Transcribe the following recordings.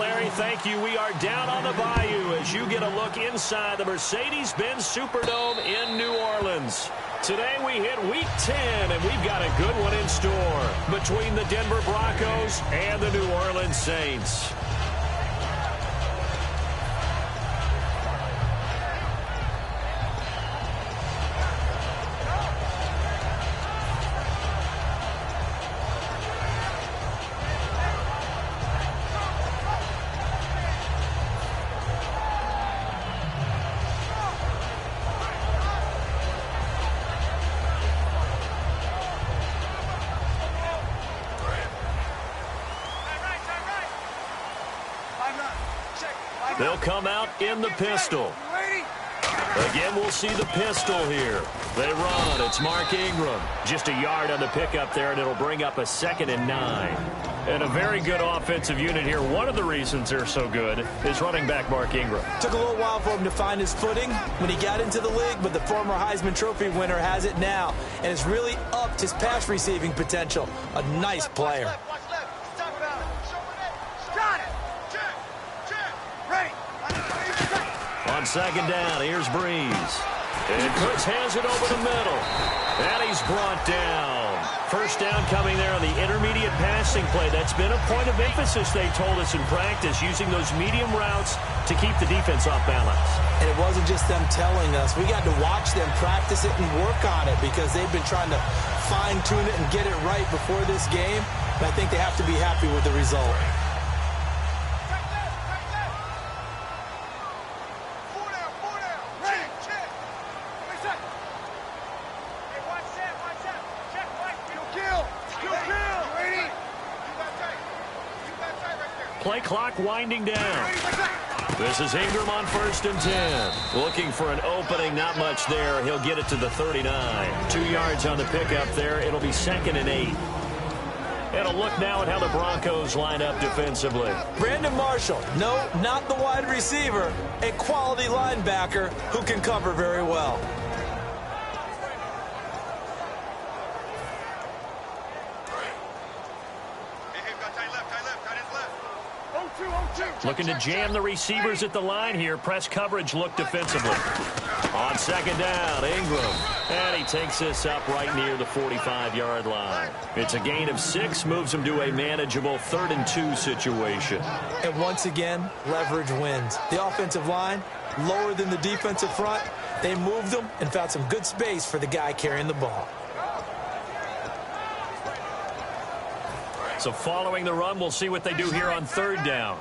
Larry. Thank you. We are down on the bayou as you get a look inside the Mercedes-Benz Superdome in New Orleans. Today we hit Week 10, and we've got a good one in store between the Denver Broncos and the New Orleans Saints. They'll come out in the pistol. Again, we'll see the pistol here. They run. It's Mark Ingram. Just a yard on the pickup there, and it'll bring up a 2nd and 9. And a very good offensive unit here. One of the reasons they're so good is running back Mark Ingram. Took a little while for him to find his footing when he got into the league, but the former Heisman Trophy winner has it now, and it's really upped his pass receiving potential. A nice player. On 2nd down, here's Breeze. And Cooks has it over the middle. And he's brought down. First down coming there on the intermediate passing play. That's been a point of emphasis, they told us in practice, using those medium routes to keep the defense off balance. And it wasn't just them telling us. We got to watch them practice it and work on it because they've been trying to fine-tune it and get it right before this game. And I think they have to be happy with the result. Play clock winding down. This is Ingram on 1st and 10. Looking for an opening, not much there. He'll get it to the 39. 2 yards on the pickup there. It'll be 2nd and 8. And a look now at how the Broncos line up defensively. Brandon Marshall, no, not the wide receiver, a quality linebacker who can cover very well. Looking to jam the receivers at the line here. Press coverage look defensively. On 2nd down, Ingram. And he takes this up right near the 45-yard line. It's a gain of 6, moves him to a manageable 3rd and 2 situation. And once again, leverage wins. The offensive line, lower than the defensive front. They moved them and found some good space for the guy carrying the ball. So following the run, we'll see what they do here on 3rd down.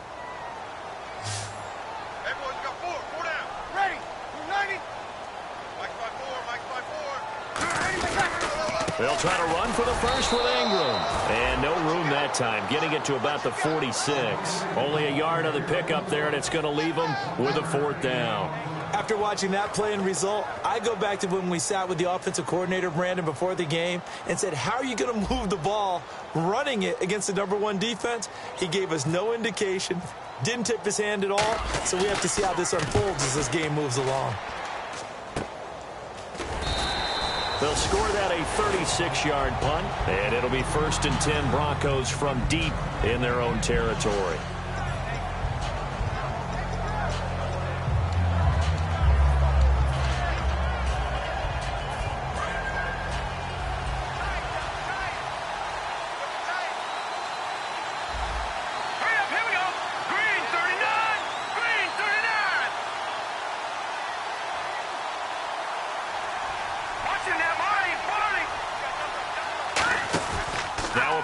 Everyone's got 4 down. Ready. 90. Mike by 4. They'll try to run for the first with Ingram. And no room that time, getting it to about the 46. Only a yard on the pickup there, and it's going to leave them with a 4th down. After watching that play and result, I go back to when we sat with the offensive coordinator, Brandon, before the game and said, how are you going to move the ball running it against the #1 defense? He gave us no indication, didn't tip his hand at all, so we have to see how this unfolds as this game moves along. They'll score that a 36-yard punt, and it'll be 1st and 10 Broncos from deep in their own territory.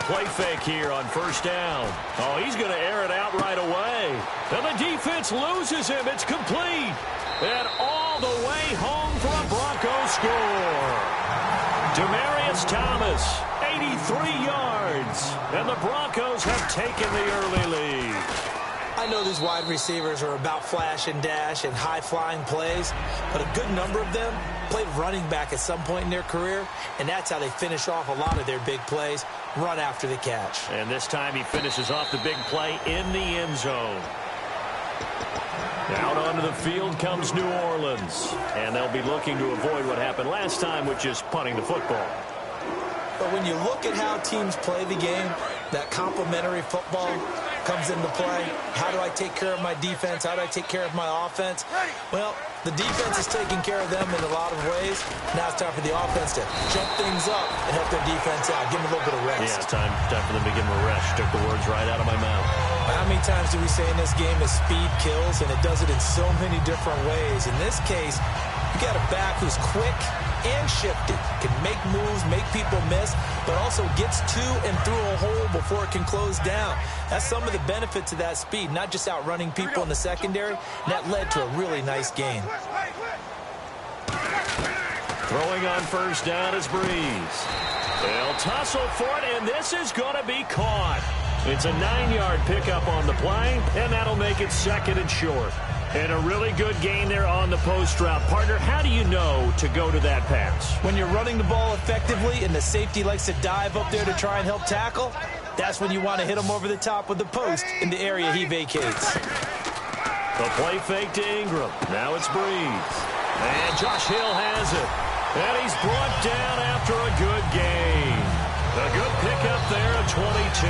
Play fake here on 1st down. Oh, he's going to air it out right away. And the defense loses him. It's complete. And all the way home for a Broncos score. Demaryius Thomas, 83 yards. And the Broncos have taken the early lead. I know these wide receivers are about flash and dash and high-flying plays, but a good number of them played running back at some point in their career, and that's how they finish off a lot of their big plays, run after the catch. And this time he finishes off the big play in the end zone. Out onto the field comes New Orleans, and they'll be looking to avoid what happened last time, which is punting the football. But when you look at how teams play the game, that complementary football, comes into play. How do I take care of my defense? How do I take care of my offense? Well, the defense is taking care of them in a lot of ways. Now it's time for the offense to jump things up and help their defense out. Give them a little bit of rest. Yeah, time for them to give them a rest. Took the words right out of my mouth. How many times do we say in this game that speed kills, and it does it in so many different ways? In this case, you got a back who's quick and shifted, can make moves, make people miss, but also gets to and through a hole before it can close down. That's some of the benefits of that speed, not just outrunning people in the secondary. And that led to a really nice gain. Throwing on first down is Breeze. They'll tussle for it, and this is going to be caught. It's a 9-yard pickup on the play, and that'll make it 2nd and short. And a really good gain there on the post route. Partner, how do you know to go to that pass? When you're running the ball effectively and the safety likes to dive up there to try and help tackle, that's when you want to hit him over the top with the post in the area he vacates. The play fake to Ingram. Now it's Breeze. And Josh Hill has it. And he's brought down after a good gain. A good pickup there at 22.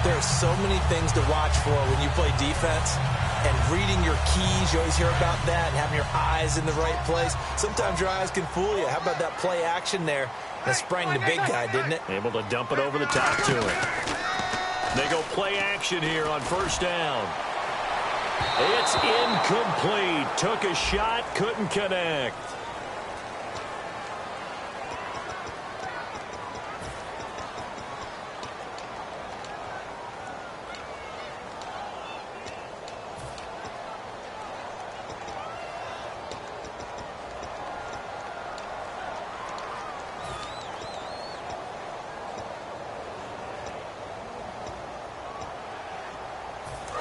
There are so many things to watch for when you play defense. And reading your keys, you always hear about that, and having your eyes in the right place. Sometimes your eyes can fool you. How about that play action there? That sprang the big guy, didn't it? Able to dump it over the top to him. They go play action here on first down. It's incomplete. Took a shot, couldn't connect.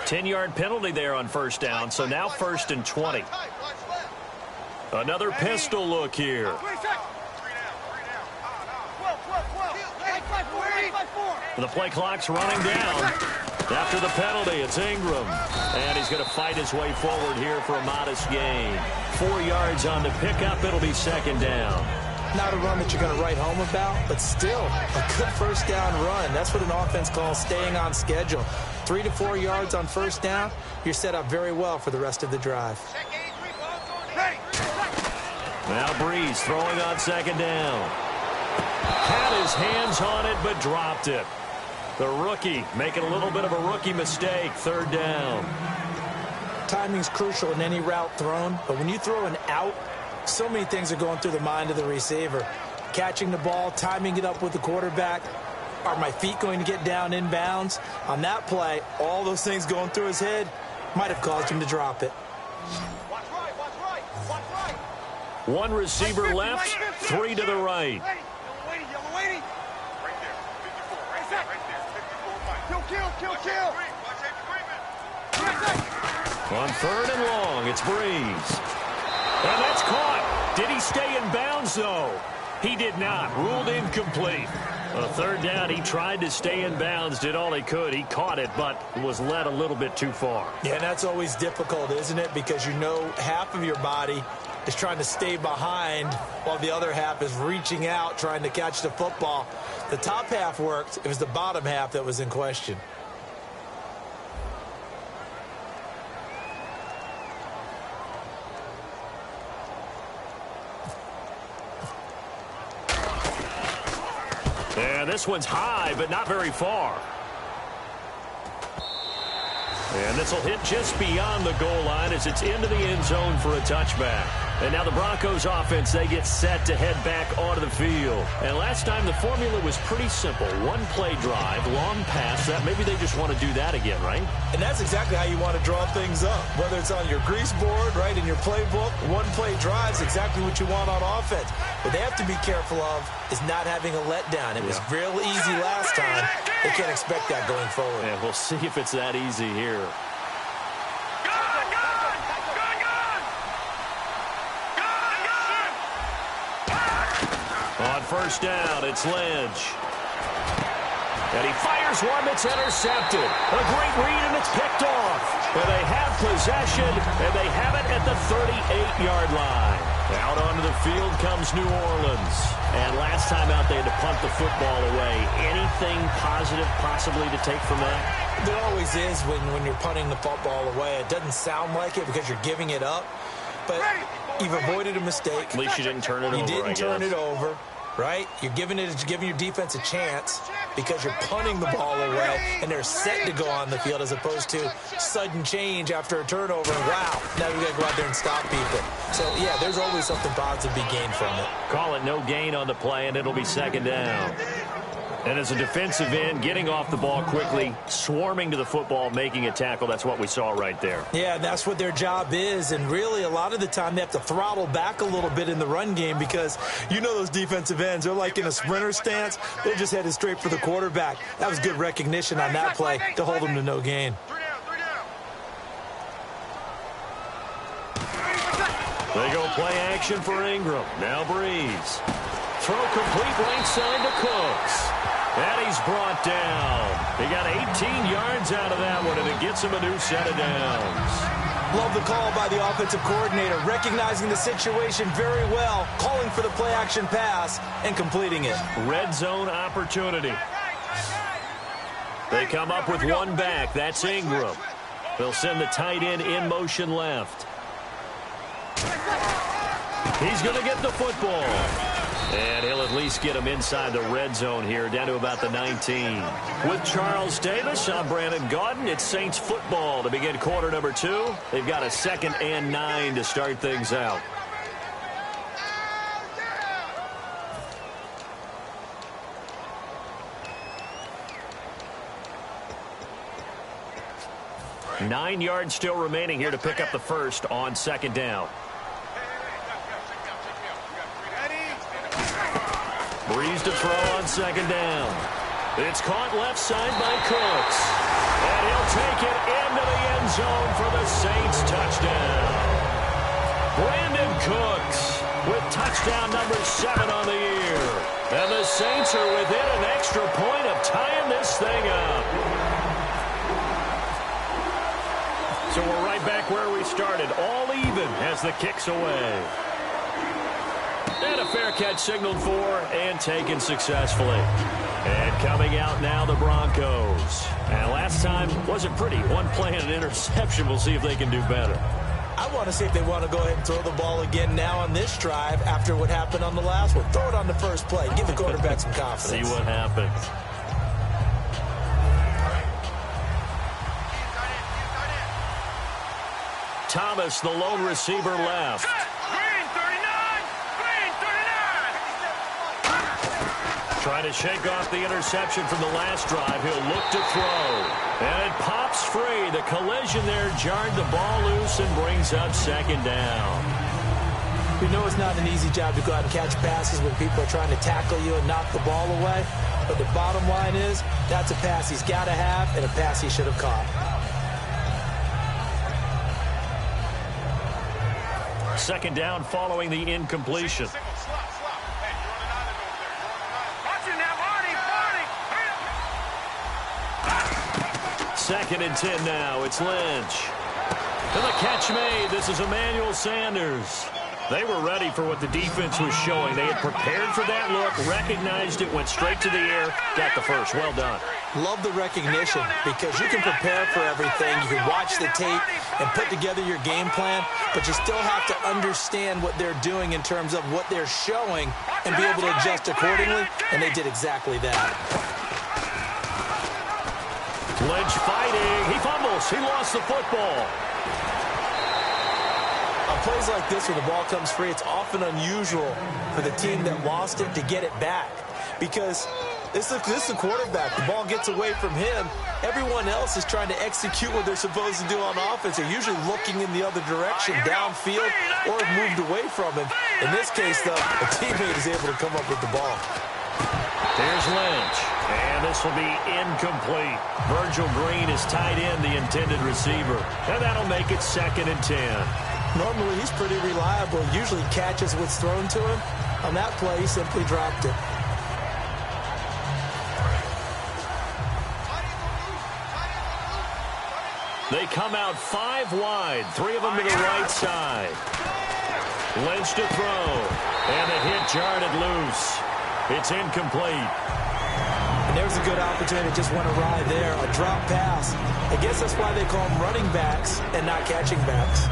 Ten-yard penalty there on first down, so now 1st and 20. Another pistol look here. The play clock's running down. After the penalty, it's Ingram. And he's going to fight his way forward here for a modest gain. 4 yards on the pickup. It'll be 2nd down. Not a run that you're going to write home about, but still a good first down run. That's what an offense calls staying on schedule. 3 to 4 yards on first down, you're set up very well for the rest of the drive. Now Breeze throwing on 2nd down. Had his hands on it, but dropped it. The rookie making a little bit of a rookie mistake. 3rd down. Timing's crucial in any route thrown, but when you throw an out, so many things are going through the mind of the receiver. Catching the ball, timing it up with the quarterback. Are my feet going to get down in bounds? On that play, all those things going through his head might have caused him to drop it. Watch right, watch right, watch right. One receiver left, 3 to the right. Yellow waiting. Right there, 54, right there, 54. Kill. On 3rd and long, it's Breeze. And that's caught. Did he stay in bounds, though? He did not. Ruled incomplete. A 3rd down, he tried to stay in bounds, did all he could. He caught it, but was led a little bit too far. Yeah, and that's always difficult, isn't it? Because you know half of your body is trying to stay behind while the other half is reaching out, trying to catch the football. The top half worked. It was the bottom half that was in question. And this one's high, but not very far. And this will hit just beyond the goal line as it's into the end zone for a touchback. And now the Broncos offense, they get set to head back onto the field. And last time the formula was pretty simple. One play drive, long pass. That maybe they just want to do that again, right? And that's exactly how you want to draw things up. Whether it's on your grease board, right, in your playbook, one play drive is exactly what you want on offense. What they have to be careful of is not having a letdown. It was real easy last time. They can't expect that going forward. And we'll see if it's that easy here. On first down, it's Lynch. And he fires one that's intercepted. A great read, and it's picked off. And they have possession, and they have it at the 38-yard line. Out onto the field comes New Orleans. And last time out, they had to punt the football away. Anything positive possibly to take from that? There always is when you're punting the football away. It doesn't sound like it because you're giving it up, but you've avoided a mistake. At least you didn't turn it over, You didn't turn it over, right? You're giving your defense a chance because you're punting the ball away, and they're set to go on the field as opposed to sudden change after a turnover. And wow, now we got to go out there and stop people. So, yeah, there's always something positive to be gained from it. Call it no gain on the play, and it'll be second down. And as a defensive end, getting off the ball quickly, swarming to the football, making a tackle, that's what we saw right there. Yeah, and that's what their job is. And really, a lot of the time, they have to throttle back a little bit in the run game because you know those defensive ends, they're like in a sprinter stance. They're just headed straight for the quarterback. That was good recognition on that play to hold them to no gain. They go play action for Ingram. Now Breeze. Throw complete right side to Cooks. And he's brought down. He got 18 yards out of that one, and it gets him a new set of downs. Love the call by the offensive coordinator, recognizing the situation very well, calling for the play-action pass, and completing it. Red zone opportunity. They come up with one back. That's Ingram. They'll send the tight end in motion left. He's going to get the football. And he'll at least get him inside the red zone here, down to about the 19. With Charles Davis, I'm Brandon Gaudin. It's Saints football to begin quarter number 2. They've got a 2nd and 9 to start things out. Nine yards still remaining here to pick up the first on second down. Breeze to throw on second down. It's caught left side by Cooks. And he'll take it into the end zone for the Saints touchdown. Brandon Cooks with touchdown number 7 on the year. And the Saints are within an extra point of tying this thing up. So we're right back where we started, all even as the kick's away. And a fair catch signaled for and taken successfully. And coming out now, the Broncos. And last time wasn't pretty. One play and an interception. We'll see if they can do better. I want to see if they want to go ahead and throw the ball again now on this drive after what happened on the last one. Throw it on the first play. Give the quarterback some confidence. See what happens. Thomas, the lone receiver, left. Trying to shake off the interception from the last drive. He'll look to throw. And it pops free. The collision there jarred the ball loose and brings up second down. We know it's not an easy job to go out and catch passes when people are trying to tackle you and knock the ball away. But the bottom line is, that's a pass he's got to have and a pass he should have caught. Second down following the incompletion. Second and 10 now. It's Lynch. And the catch made. This is Emmanuel Sanders. They were ready for what the defense was showing. They had prepared for that look, recognized it, went straight to the air, got the first. Well done. Love the recognition because you can prepare for everything. You can watch the tape and put together your game plan, but you still have to understand what they're doing in terms of what they're showing and be able to adjust accordingly, and they did exactly that. Lynch fighting. He fumbles. He lost the football. On plays like this where the ball comes free, it's often unusual for the team that lost it to get it back because this is the quarterback. The ball gets away from him. Everyone else is trying to execute what they're supposed to do on offense. They're usually looking in the other direction, downfield, or have moved away from him. In this case, though, a teammate is able to come up with the ball. Here's Lynch, and this will be incomplete. Virgil Green is tied in, the intended receiver, and that'll make it second and 10. Normally, he's pretty reliable. Usually catches what's thrown to him. On that play, he simply dropped it. They come out 5 wide, 3 of them to the right side. Lynch to throw. And the hit jarred it loose. It's incomplete. And there's a good opportunity to just went awry there. A drop pass. I guess that's why they call them running backs and not catching backs.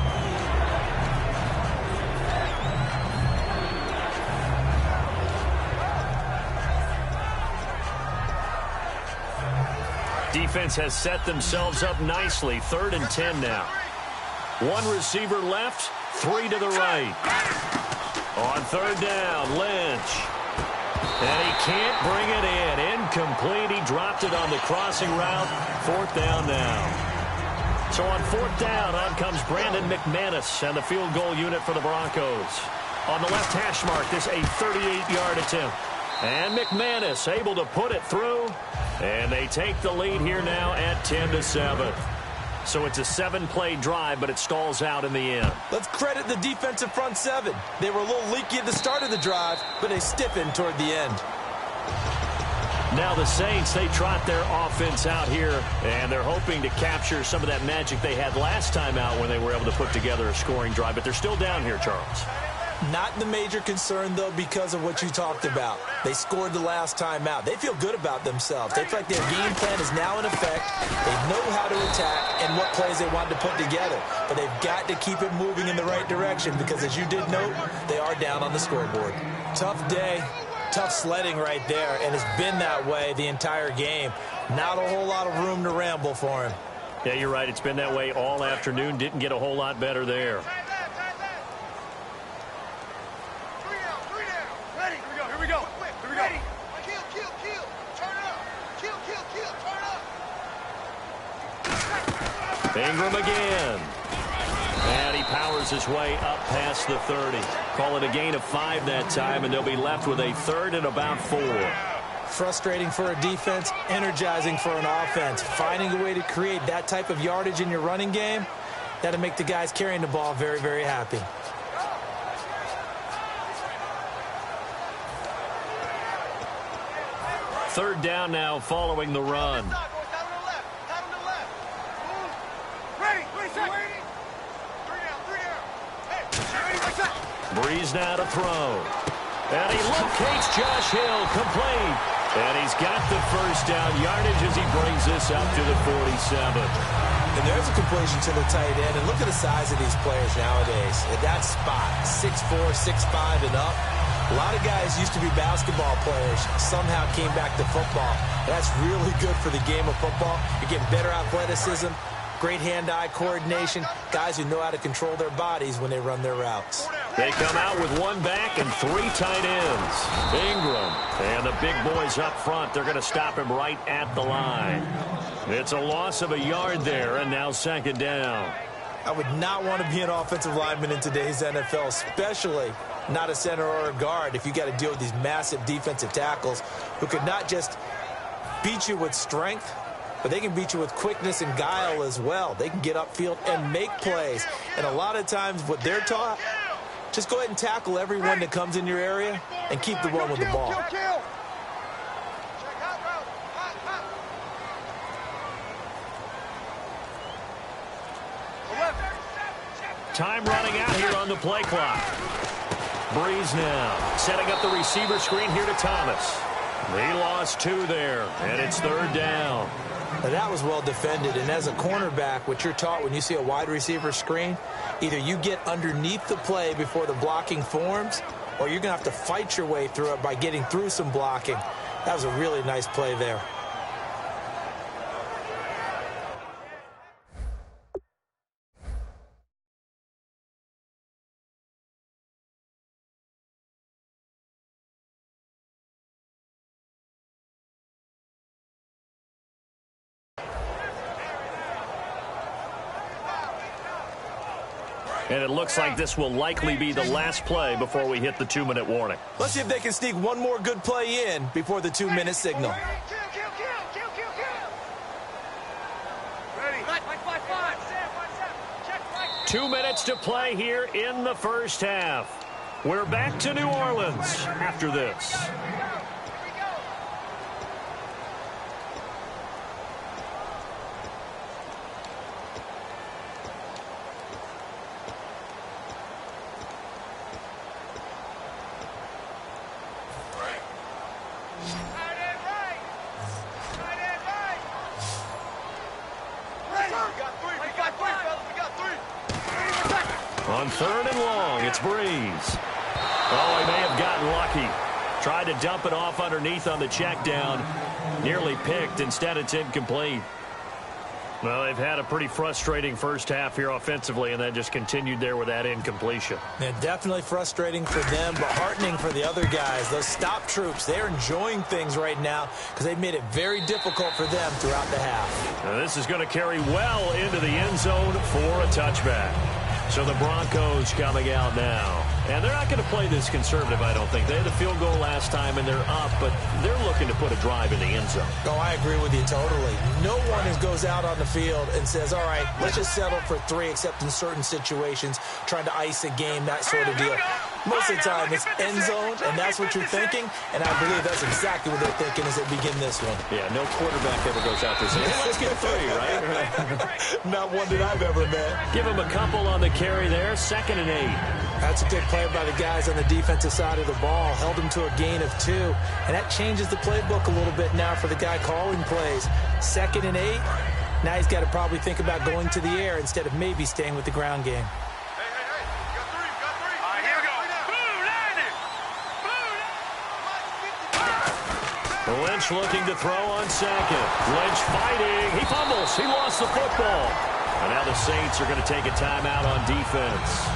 Defense has set themselves up nicely. 3rd and 10 now. One receiver left, 3 to the right. On 3rd down, Lynch. And he can't bring it in. Incomplete. He dropped it on the crossing route. 4th down now. So on 4th down, on comes Brandon McManus and the field goal unit for the Broncos. On the left hash mark, this a 38-yard attempt. And McManus able to put it through. And they take the lead here now at 10-7. So it's a 7-play drive, but it stalls out in the end. Let's credit the defensive front 7. They were a little leaky at the start of the drive, but they stiffened toward the end. Now the Saints, they trot their offense out here, and they're hoping to capture some of that magic they had last time out when they were able to put together a scoring drive. But they're still down here, Charles. Not the major concern, though, because of what you talked about. They scored the last time out. They feel good about themselves. They feel like their game plan is now in effect. They know how to attack and what plays they want to put together. But they've got to keep it moving in the right direction because, as you did note, they are down on the scoreboard. Tough day, tough sledding right there, and it's been that way the entire game. Not a whole lot of room to ramble for him. Yeah, you're right. It's been that way all afternoon. Didn't get a whole lot better there. Ingram again. And he powers his way up past the 30. Call it a gain of 5 that time, and they'll be left with a 3rd and about 4. Frustrating for a defense, energizing for an offense. Finding a way to create that type of yardage in your running game, that'll make the guys carrying the ball very, very happy. Third down now following the run. Breeze now to throw. And he locates Josh Hill, complete. And he's got the first down yardage as he brings this up to the 47. And there's a completion to the tight end. And look at the size of these players nowadays. At that spot, 6'4", 6'5", and up. A lot of guys used to be basketball players, somehow came back to football. That's really good for the game of football. You're getting better athleticism, great hand-eye coordination, guys who know how to control their bodies when they run their routes. They come out with 1 back and 3 tight ends. Ingram and the big boys up front. They're going to stop him right at the line. It's a loss of a yard there, and now 2nd down. I would not want to be an offensive lineman in today's NFL, especially not a center or a guard, if you got to deal with these massive defensive tackles who could not just beat you with strength, but they can beat you with quickness and guile as well. They can get upfield and make plays. And a lot of times what they're taught, just go ahead and tackle everyone that comes in your area and keep the one with the ball. Time running out here on the play clock. Breeze now setting up the receiver screen here to Thomas. He lost 2 there, and it's 3rd down. Now that was well defended, and as a cornerback, what you're taught when you see a wide receiver screen, either you get underneath the play before the blocking forms, or you're going to have to fight your way through it by getting through some blocking. That was a really nice play there. And it looks like this will likely be the last play before we hit the 2-minute warning. Let's see if they can sneak one more good play in before the 2-minute signal. Ready. 2 minutes to play here in the first half. We're back to New Orleans after this. On 3rd and long, it's Breeze. Oh, he may have gotten lucky. Tried to dump it off underneath on the check down. Nearly picked. Instead, it's incomplete. Well, they've had a pretty frustrating first half here offensively, and then just continued there with that incompletion. Yeah, definitely frustrating for them, but heartening for the other guys. Those stop troops, they're enjoying things right now because they've made it very difficult for them throughout the half. Now, this is going to carry well into the end zone for a touchback. So the Broncos coming out now. And they're not going to play this conservative, I don't think. They had the field goal last time, and they're up, but they're looking to put a drive in the end zone. Oh, I agree with you totally. No one goes out on the field and says, all right, let's just settle for 3, except in certain situations, trying to ice a game, that sort of deal. Most of the time, it's end zone, and that's what you're thinking, and I believe that's exactly what they're thinking as they begin this one. Yeah, no quarterback ever goes out there saying, hey, let's get 3, right? Not one that I've ever met. Give him a couple on the carry there, 2nd and 8. That's a good play by the guys on the defensive side of the ball. Held them to a gain of 2. And that changes the playbook a little bit now for the guy calling plays. 2nd and 8. Now he's got to probably think about going to the air instead of maybe staying with the ground game. Hey, you got 3, you got 3. All right, here we go. Lynch looking to throw on 2nd. Lynch fighting. He fumbles. He lost the football. And now the Saints are going to take a timeout on defense.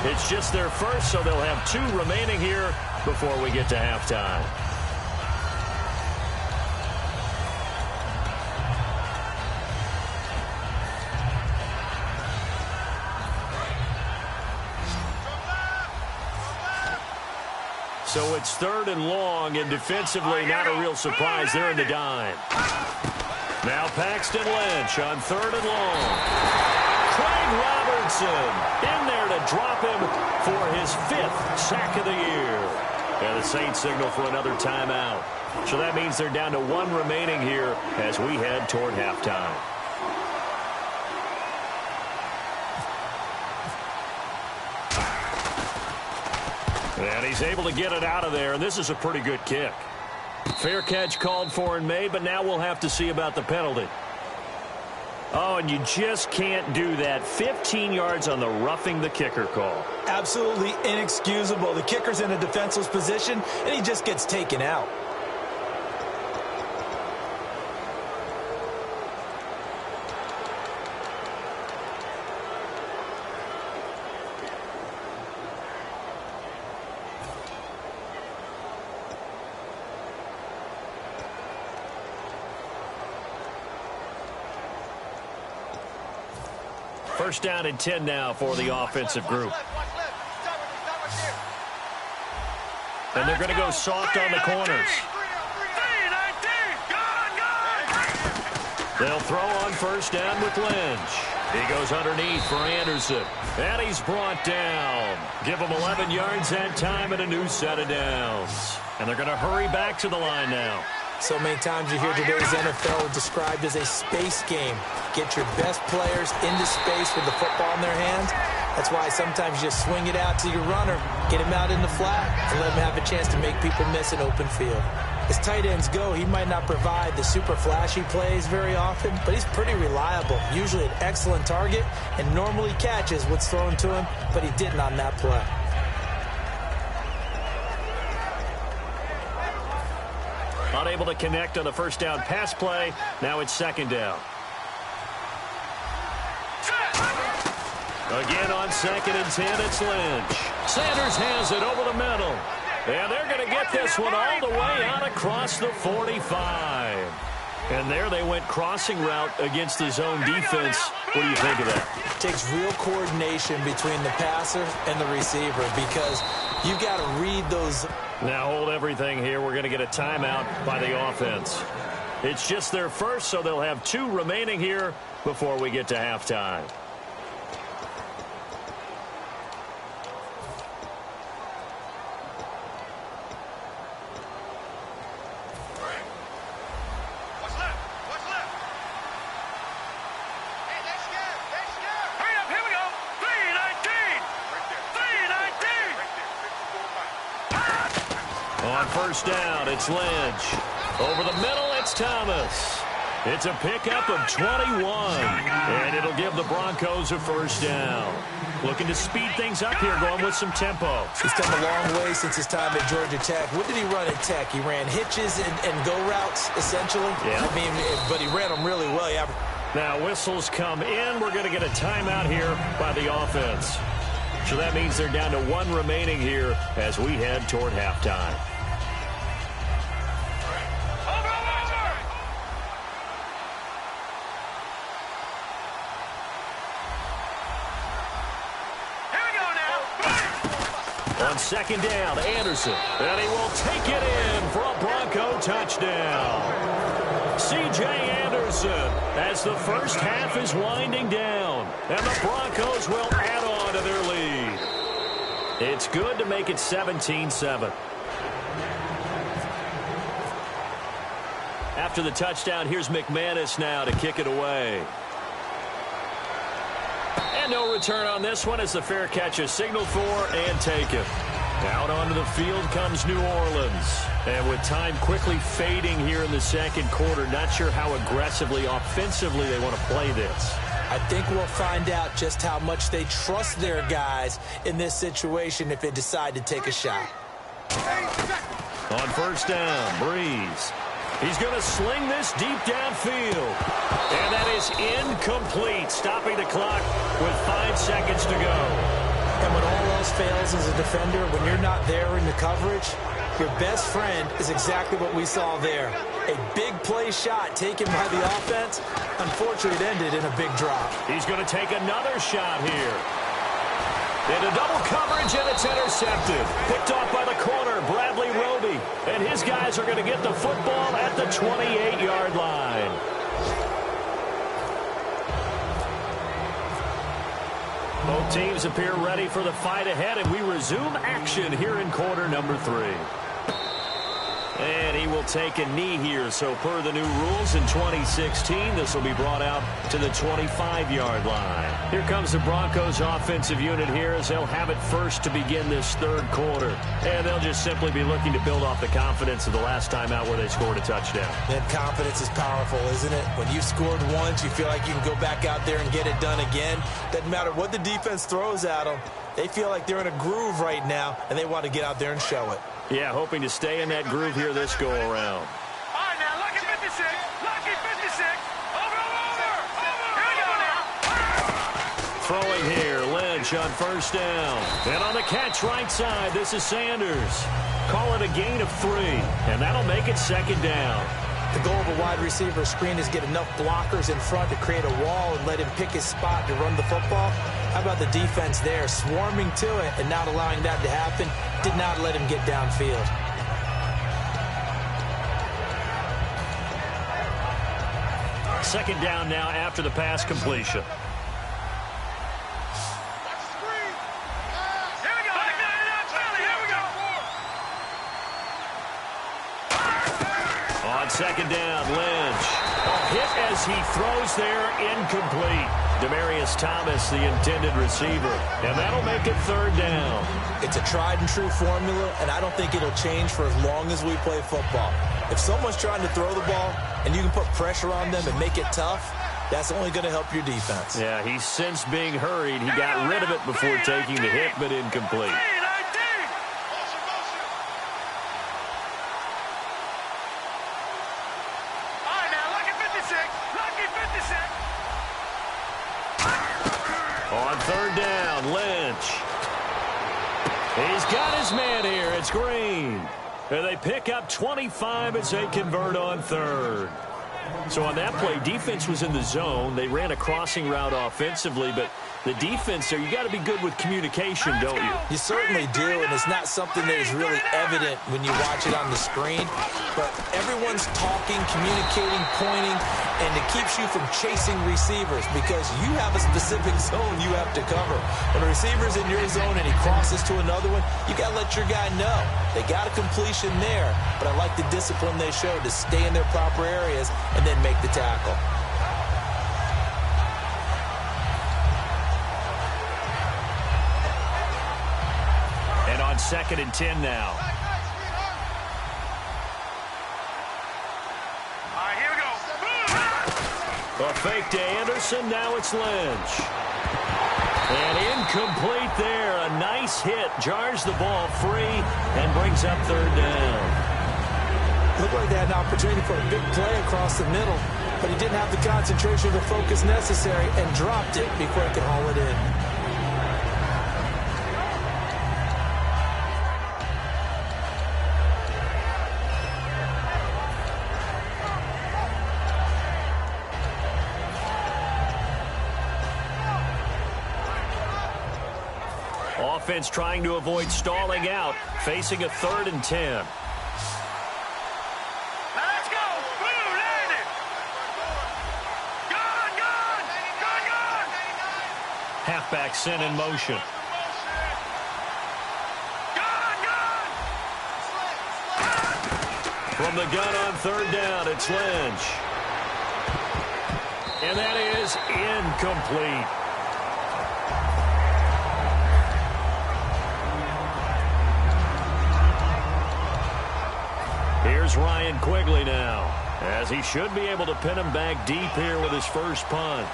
It's just their first, so they'll have 2 remaining here before we get to halftime. So it's 3rd and long, and defensively not a real surprise. They're in the dime. Now Paxton Lynch on 3rd and long. Craig Robertson in there to drop him for his 5th sack of the year. And the Saints signal for another timeout. So that means they're down to 1 remaining here as we head toward halftime. And he's able to get it out of there, and this is a pretty good kick. Fair catch called for and made, but now we'll have to see about the penalty. Oh, and you just can't do that. 15 yards on the roughing the kicker call. Absolutely inexcusable. The kicker's in a defenseless position, and he just gets taken out. First down and 10 now for the offensive group. And they're going to go soft on the corners. They'll throw on first down with Lynch. He goes underneath for Anderson. And he's brought down. Give him 11 yards that time and a new set of downs. And they're going to hurry back to the line now. So many times you hear today's NFL described as a space game. Get your best players into space with the football in their hands. That's why sometimes you just swing it out to your runner, get him out in the flat, and let him have a chance to make people miss an open field. As tight ends go, he might not provide the super flashy plays very often, but he's pretty reliable, usually an excellent target, and normally catches what's thrown to him, but he didn't on that play. Unable to connect on the first down pass play. Now it's 2nd down. Again on 2nd and 10, it's Lynch. Sanders has it over the middle. And they're going to get this one all the way out across the 45. And there they went crossing route against the zone defense. What do you think of that? It takes real coordination between the passer and the receiver because you got to read those. Now hold everything here. We're going to get a timeout by the offense. It's just their first, so they'll have 2 remaining here before we get to halftime. On first down, it's Lynch. Over the middle, it's Thomas. It's a pickup of 21, and it'll give the Broncos a first down. Looking to speed things up here, going with some tempo. He's come a long way since his time at Georgia Tech. What did he run at Tech? He ran hitches and go routes, essentially. Yeah. I mean, but he ran them really well. Yeah. Now whistles come in. We're going to get a timeout here by the offense. So that means they're down to one remaining here as we head toward halftime. On second down, Anderson, and he will take it in for a Bronco touchdown. C.J. Anderson, as the first half is winding down, and the Broncos will add on to their lead. It's good to make it 17-7. After the touchdown, here's McManus now to kick it away. And no return on this one as the fair catch is signaled for and taken. Out onto the field comes New Orleans. And with time quickly fading here in the second quarter, not sure how aggressively, offensively they want to play this. I think we'll find out just how much they trust their guys in this situation if they decide to take a shot. On first down, Breeze. He's going to sling this deep downfield. And that is incomplete, stopping the clock with 5 seconds to go. And when all else fails as a defender, when you're not there in the coverage, your best friend is exactly what we saw there. A big play shot taken by the offense. Unfortunately, it ended in a big drop. He's going to take another shot here. Into double coverage, and it's intercepted. Picked off by the corner, Bradley Roby. And his guys are going to get the football at the 28-yard line. Both teams appear ready for the fight ahead, and we resume action here in quarter number 3. And he will take a knee here. So per the new rules in 2016, this will be brought out to the 25-yard line. Here comes the Broncos offensive unit here as they'll have it first to begin this third quarter. And they'll just simply be looking to build off the confidence of the last time out where they scored a touchdown. That confidence is powerful, isn't it? When you've scored once, you feel like you can go back out there and get it done again. Doesn't matter what the defense throws at them. They feel like they're in a groove right now, and they want to get out there and show it. Yeah, hoping to stay in that groove here this go-around. All right, now, lucky 56. Lucky 56. Over. Here we go now. Throwing here, Lynch on first down. And on the catch right side, this is Sanders. Call it a gain of 3, and that'll make it second down. The goal of a wide receiver screen is get enough blockers in front to create a wall and let him pick his spot to run the football. How about the defense there, swarming to it and not allowing that to happen? Did not let him get downfield. Second down now after the pass completion. On second down, Lynch. A hit as he throws there, incomplete. Demaryius Thomas, the intended receiver. And that'll make it third down. It's a tried-and-true formula, and I don't think it'll change for as long as we play football. If someone's trying to throw the ball and you can put pressure on them and make it tough, that's only going to help your defense. Yeah, he's since being hurried. He got rid of it before taking the hit, but incomplete. On third down, Lynch. He's got his man here. It's Green. And they pick up 25 as they convert on third. So on that play, defense was in the zone. They ran a crossing route offensively, but the defense there, you got to be good with communication, don't you? You certainly do, and it's not something that is really evident when you watch it on the screen. But everyone's talking, communicating, pointing, and it keeps you from chasing receivers because you have a specific zone you have to cover. When a receiver's in your zone and he crosses to another one, you got to let your guy know. They got a completion there, but I like the discipline they showed to stay in their proper areas and then make the tackle. And on second and 10 now. All right, here we go. A fake to Anderson. Now it's Lynch. And incomplete there. A nice hit. Jars the ball free and brings up third down. Looked like they had an opportunity for a big play across the middle, but he didn't have the concentration or the focus necessary and dropped it before he could haul it in. Offense trying to avoid stalling out, facing a 3rd and 10. Let's go! Blue, land it! Gone! Halfback sent in motion. Gone! From the gun on 3rd down, it's Lynch. And that is incomplete. Here's Ryan Quigley now, as he should be able to pin him back deep here with his first punt.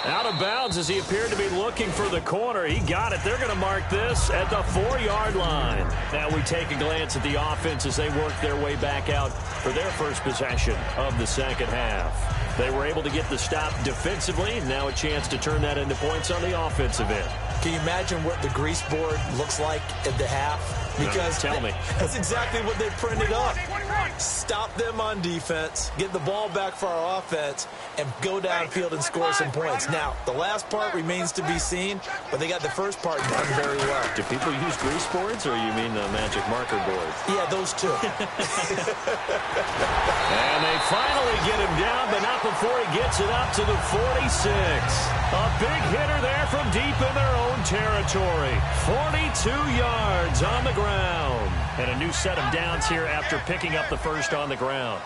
Out of bounds as he appeared to be looking for the corner. He got it. They're going to mark this at the 4-yard line. Now we take a glance at the offense as they work their way back out for their first possession of the second half. They were able to get the stop defensively. Now a chance to turn that into points on the offensive end. Can you imagine what the grease board looks like at the half? Because tell me. That's exactly what they printed up. Stop them on defense, get the ball back for our offense, and go downfield and score some points. Now, the last part remains to be seen, but they got the first part done very well. Do people use grease boards, or you mean the magic marker boards? Yeah, those two. And they finally get him down, but not before he gets it up to the 46. A big hitter there from deep in their own territory. 42 yards on the ground. And a new set of downs here after picking up the first on the ground.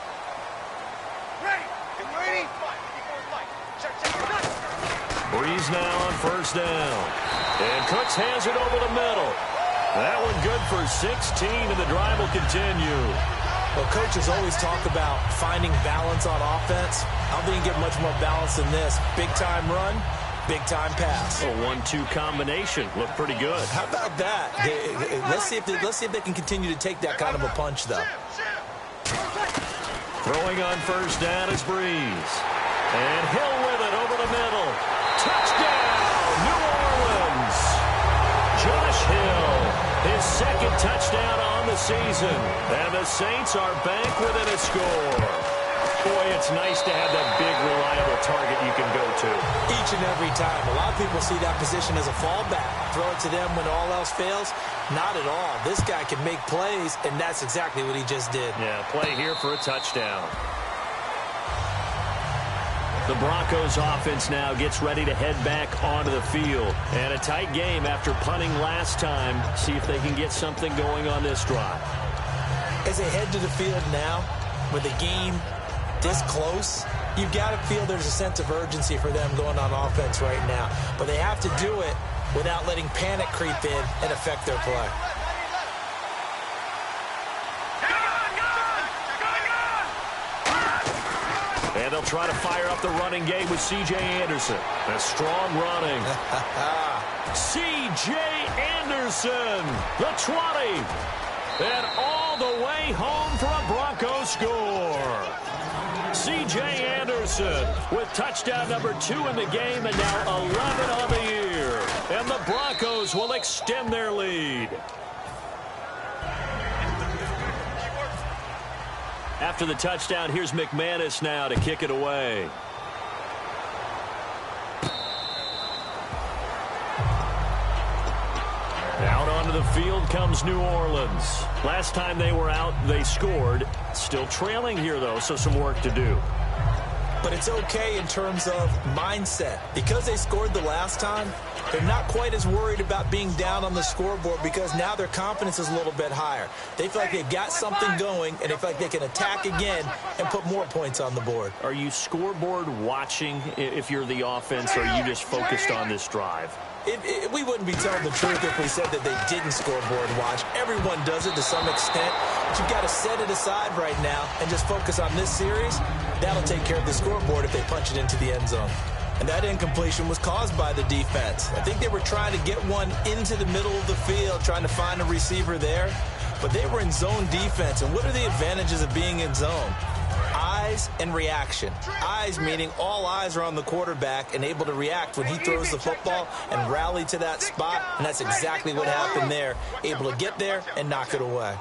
Breeze now on 1st down. And Cooks hands it over the middle. That one good for 16, and the drive will continue. Well, coaches always talk about finding balance on offense. I don't think you get much more balance than this. Big-time run, big-time pass. A 1-2 combination. Looked pretty good. How about that? Let's see if they can continue to take that kind of a punch, though. Throwing on 1st down is Breeze. And Hill with it over the middle. Touchdown, New Orleans. Josh Hill, his 2nd touchdown on the season. And the Saints are back within a score. Boy, it's nice to have that big, reliable target you can go to. Each and every time. A lot of people see that position as a fallback. Throw it to them when all else fails. Not at all. This guy can make plays, and that's exactly what he just did. Yeah, play here for a touchdown. The Broncos offense now gets ready to head back onto the field. And a tight game after punting last time. See if they can get something going on this drive. As they head to the field now, with the game this close, you've got to feel there's a sense of urgency for them going on offense right now. But they have to do it without letting panic creep in and affect their play. And they'll try to fire up the running game with C.J. Anderson. A strong running. C.J. Anderson, the 20. And all the way home for a Broncos score. C.J. Anderson with touchdown number 2 in the game and now 11 on the year. And the Broncos will extend their lead. After the touchdown, here's McManus now to kick it away. Out onto the field comes New Orleans. Last time they were out, they scored. Still trailing here, though, so some work to do. But it's okay in terms of mindset. Because they scored the last time, they're not quite as worried about being down on the scoreboard because now their confidence is a little bit higher. They feel like they've got something going, and they feel like they can attack again and put more points on the board. Are you scoreboard watching if you're the offense, or are you just focused on this drive? We wouldn't be telling the truth if we said that they didn't scoreboard watch. Everyone does it to some extent, but you've got to set it aside right now and just focus on this series. That'll take care of the scoreboard if they punch it into the end zone. And that incompletion was caused by the defense. I think they were trying to get one into the middle of the field, trying to find a receiver there, but they were in zone defense. And what are the advantages of being in zone? Eyes and reaction. Eyes meaning all eyes are on the quarterback and able to react when he throws the football and rally to that spot, and that's exactly what happened there. Able to get there and knock it away.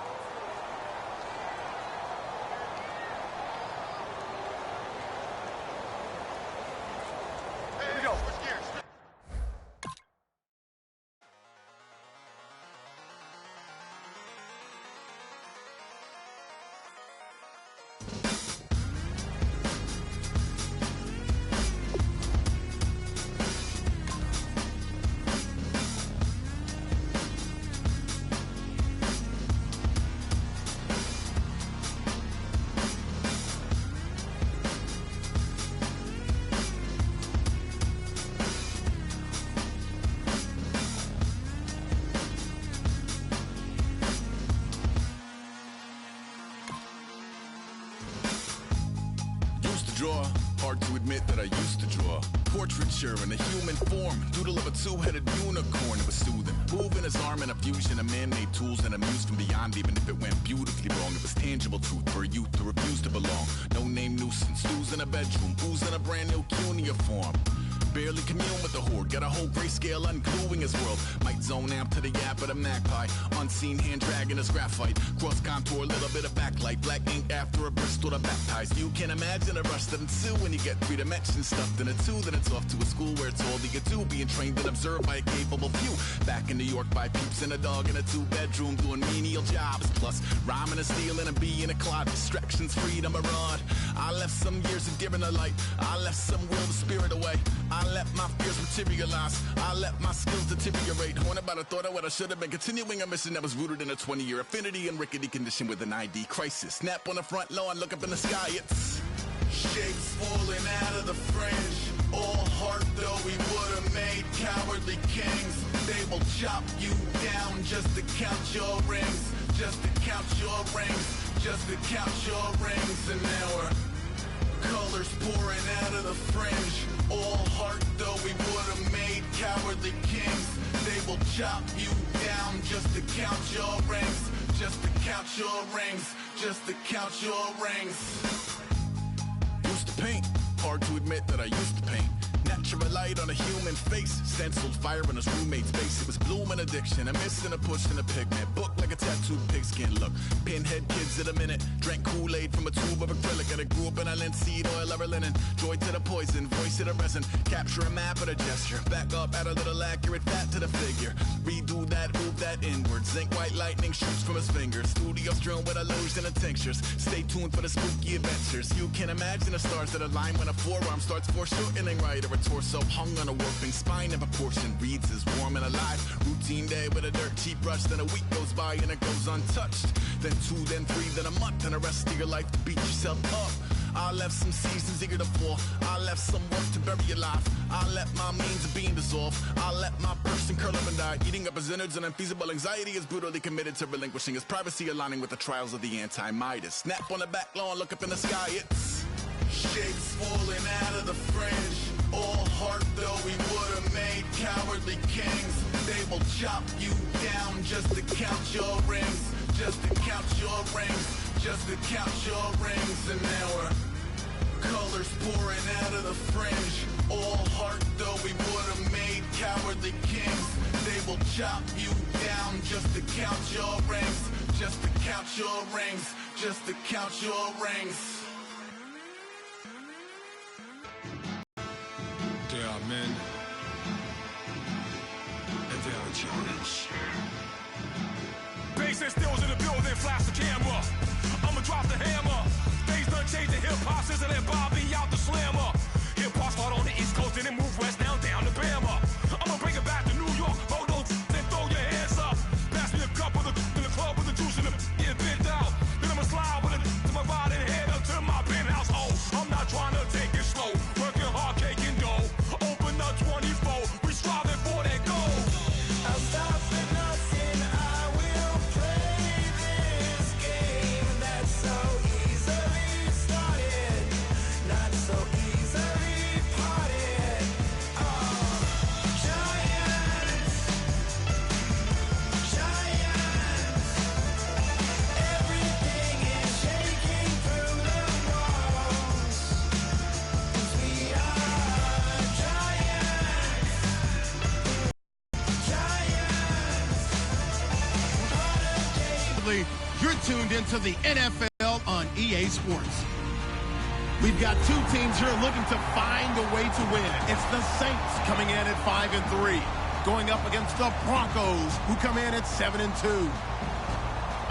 Hard to admit that I used to draw portraiture in a human form, doodle of a two-headed unicorn. It was soothing, moving his arm in a fusion of man-made tools and a muse from beyond. Even if it went beautifully wrong, it was tangible truth for a youth to refuse to belong. No name nuisance, stews in a bedroom, booze in a brand new cuneiform. Barely commune with the horde, got a whole grayscale ungluing his world. Might zone amp to the yap of the magpie, unseen hand dragging his graphite. Cross contour, little bit of backlight, black ink after a Bristol to baptize. You can imagine a rush that ensue when you get 3 dimensions stuffed in a 2. Then it's off to a school where it's all you get to, being trained and observed by a capable few. Back in New York by peeps and a dog in a 2-bedroom doing menial jobs. Plus rhyming and stealing and being a clod, distractions, freedom, a rod. I left some years of giving a light, I left some will the spirit away. I let my fears materialize, I let my skills deteriorate. Horn about a thought of what I should have been, continuing a mission that was rooted in a 20-year affinity and rickety condition with an ID crisis. Snap on the front lawn, look up in the sky, it's shapes falling out of the fringe. All heart though we would have made cowardly kings. They will chop you down just to count your rings, just to count your rings, just to count your rings. And now we're colors pouring out of the fringe. All heart though we would have made cowardly kings. They will chop you down just to count your rings, just to count your rings, just to count your rings. Used to paint, hard to admit that I used to paint. Natural light on a human face, stenciled fire in his roommate's face. It was bloom and addiction, a miss and a push and a pigment. Book like a tattooed pigskin look. Pinhead kids in a minute, drank Kool-Aid from a tube of acrylic. And I grew up in a linseed oil or linen. Joy to the poison, voice to the resin. Capture a map of a gesture. Back up, add a little accurate fat to the figure. Redo that, move that inward. Zinc white lightning shoots from his fingers. Studio strewn with illusion and tinctures. Stay tuned for the spooky adventures. You can imagine the stars that align when a forearm starts foreshortening right, or a torso hung on a warping spine in proportion. Reads as warm and alive. Routine day with a dirt cheap brush. Then a week goes by and it goes untouched. Then 2, then 3, then a month, and the rest of your life to beat yourself up. I left some seasons eager to fall. I left some work to bury your life. I let my means of being dissolve. I let my person curl up and die. Eating up his innards and unfeasible anxiety is brutally committed to relinquishing his privacy, aligning with the trials of the anti-Midas. Snap on the back lawn, look up in the sky, it's shapes falling out of the fringe. All heart though we would have made cowardly kings. They will chop you down just to count your rings, just to count your rings, just to count your rings. And now we're colors pouring out of the fringe. All heart though we would have made cowardly kings. They will chop you down just to count your rings, just to count your rings, just to count your rings. They are men, and they are challenge. Bass and stills in the building, flash the camera. I'ma drop the hammer. Things done changed the hip-hop since I let Bobby out the slammer. Hip-hop start on the East Coast and then move west down to Bama. I'ma bring it back to New York, hold on, then throw your hands up. Pass me a cup of the club with the juice in the get bent out. Then I'ma slide with it to my ride and head up to into the NFL on EA Sports. We've got two teams here looking to find a way to win. It's the Saints coming in at 5-3, going up against the Broncos, who come in at 7-2.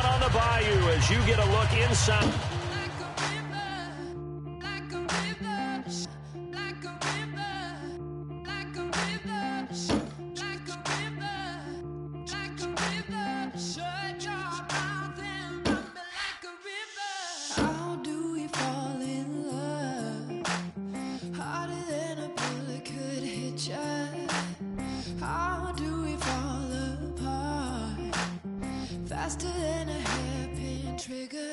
On the Bayou as you get a look inside. Faster than a hairpin trigger.